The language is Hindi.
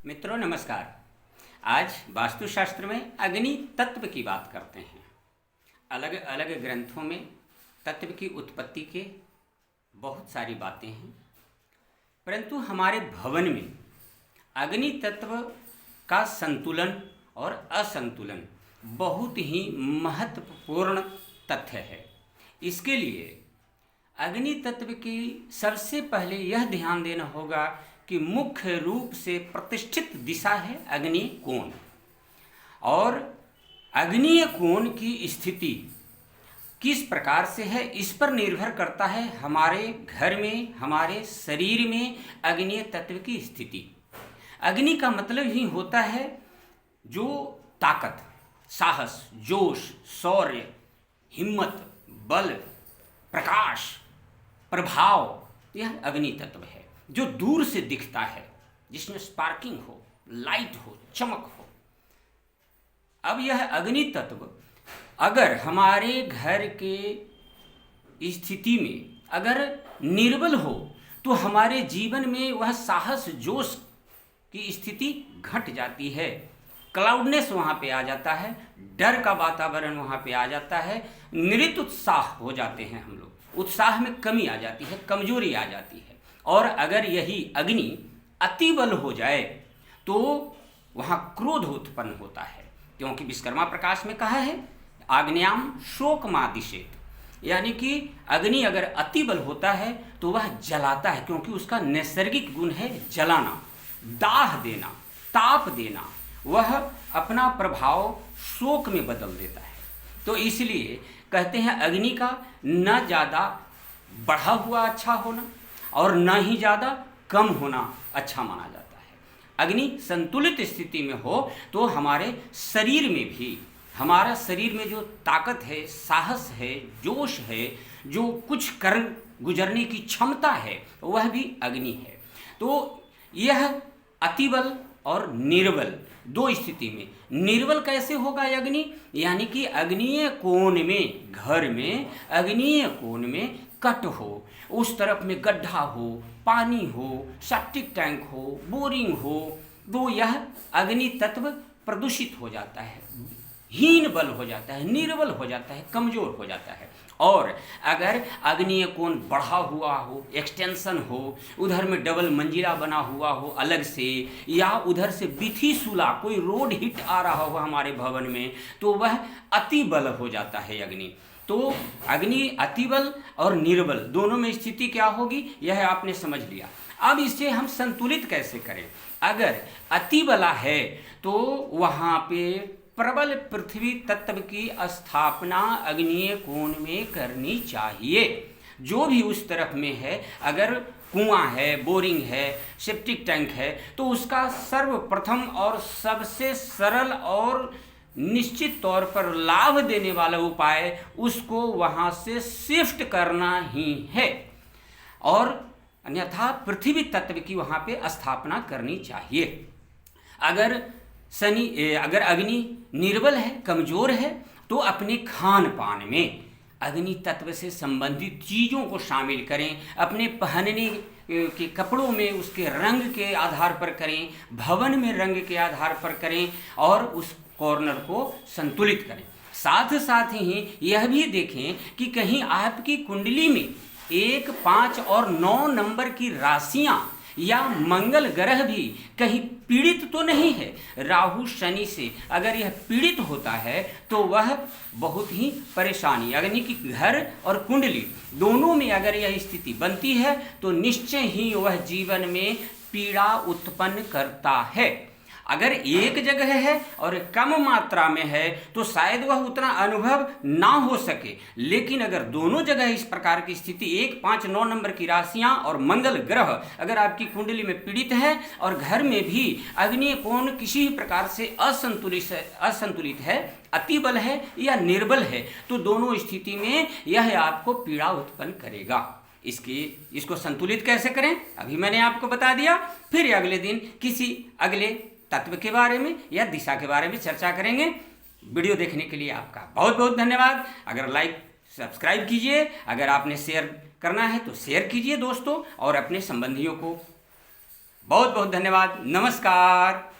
मित्रों नमस्कार। आज वास्तुशास्त्र में अग्नि तत्व की बात करते हैं। अलग अलग ग्रंथों में तत्व की उत्पत्ति के बहुत सारी बातें हैं, परंतु हमारे भवन में अग्नि तत्व का संतुलन और असंतुलन बहुत ही महत्वपूर्ण तथ्य है। इसके लिए अग्नि तत्व की सबसे पहले यह ध्यान देना होगा कि मुख्य रूप से प्रतिष्ठित दिशा है आग्नेय कोण, और आग्नेय कोण की स्थिति किस प्रकार से है इस पर निर्भर करता है हमारे घर में, हमारे शरीर में आग्नेय तत्व की स्थिति। अग्नि का मतलब ही होता है जो ताकत, साहस, जोश, शौर्य, हिम्मत, बल, प्रकाश, प्रभाव, यह अग्नि तत्व है जो दूर से दिखता है, जिसमें स्पार्किंग हो, लाइट हो, चमक हो। अब यह अग्नि तत्व अगर हमारे घर के स्थिति में अगर निर्बल हो तो हमारे जीवन में वह साहस, जोश की स्थिति घट जाती है, क्लाउडनेस वहाँ पे आ जाता है, डर का वातावरण वहाँ पे आ जाता है, निरुत्साह हो जाते हैं हम लोग, उत्साह में कमी आ जाती है, कमजोरी आ जाती है। और अगर यही अग्नि अतिबल हो जाए तो वहाँ क्रोध उत्पन्न होता है, क्योंकि विश्वकर्मा प्रकाश में कहा है आग्नेयाम शोकमादिशेत, यानी कि अग्नि अगर अतिबल होता है तो वह जलाता है, क्योंकि उसका नैसर्गिक गुण है जलाना, दाह देना, ताप देना। वह अपना प्रभाव शोक में बदल देता है। तो इसलिए कहते हैं अग्नि का न ज़्यादा बढ़ा हुआ अच्छा होना और न ही ज़्यादा कम होना अच्छा माना जाता है। अग्नि संतुलित स्थिति में हो तो हमारे शरीर में भी, हमारा शरीर में जो ताकत है, साहस है, जोश है, जो कुछ कर गुजरने की क्षमता है, वह भी अग्नि है। तो यह अतिबल और निर्बल दो स्थिति में, निर्बल कैसे होगा अग्नि, यानी कि अग्नीय कोण में, घर में अग्नीय कोण में कट हो, उस तरफ में गड्ढा हो, पानी हो, सेप्टिक टैंक हो, बोरिंग हो, तो यह अग्नि तत्व प्रदूषित हो जाता है, हीन बल हो जाता है, निर्बल हो जाता है, कमजोर हो जाता है। और अगर अग्नीय कोण बढ़ा हुआ हो, एक्सटेंशन हो, उधर में डबल मंजिला बना हुआ हो अलग से, या उधर से बिथी सुला कोई रोड हिट आ रहा हो हमारे भवन में, तो वह अति बल हो जाता है अग्नि। तो अग्नि अतिबल और निर्बल दोनों में स्थिति क्या होगी, यह आपने समझ लिया। अब इसे हम संतुलित कैसे करें। अगर अतिबला है तो वहाँ पे प्रबल पृथ्वी तत्व की स्थापना अग्नीय कोण में करनी चाहिए। जो भी उस तरफ में है, अगर कुआं है, बोरिंग है, सेप्टिक टैंक है, तो उसका सर्वप्रथम और सबसे सरल और निश्चित तौर पर लाभ देने वाला उपाय उसको वहाँ से शिफ्ट करना ही है, और अन्यथा पृथ्वी तत्व की वहाँ पे स्थापना करनी चाहिए। अगर अग्नि निर्बल है, कमजोर है, तो अपने खान पान में अग्नि तत्व से संबंधित चीज़ों को शामिल करें, अपने पहनने के कपड़ों में उसके रंग के आधार पर करें, भवन में रंग के आधार पर करें, और उस कॉर्नर को संतुलित करें। साथ साथ ही यह भी देखें कि कहीं आपकी कुंडली में 1, 5 और 9 नंबर की राशियां या मंगल ग्रह भी कहीं पीड़ित तो नहीं है। राहु शनि से अगर यह पीड़ित होता है तो वह बहुत ही परेशानी, अग्नि की घर और कुंडली दोनों में अगर यह स्थिति बनती है तो निश्चय ही वह जीवन में पीड़ा उत्पन्न करता है। अगर एक जगह है और कम मात्रा में है तो शायद वह उतना अनुभव ना हो सके, लेकिन अगर दोनों जगह इस प्रकार की स्थिति 1, 5, 9 नंबर की राशियां और मंगल ग्रह अगर आपकी कुंडली में पीड़ित है और घर में भी अग्नि कोण किसी भी प्रकार से असंतुलित है, अतिबल है या निर्बल है, तो दोनों स्थिति में यह आपको पीड़ा उत्पन्न करेगा। इसको संतुलित कैसे करें अभी मैंने आपको बता दिया। फिर अगले दिन किसी अगले तत्व के बारे में या दिशा के बारे में चर्चा करेंगे। वीडियो देखने के लिए आपका बहुत बहुत धन्यवाद। अगर लाइक सब्सक्राइब कीजिए, अगर आपने शेयर करना है तो शेयर कीजिए दोस्तों, और अपने संबंधियों को बहुत बहुत धन्यवाद। नमस्कार।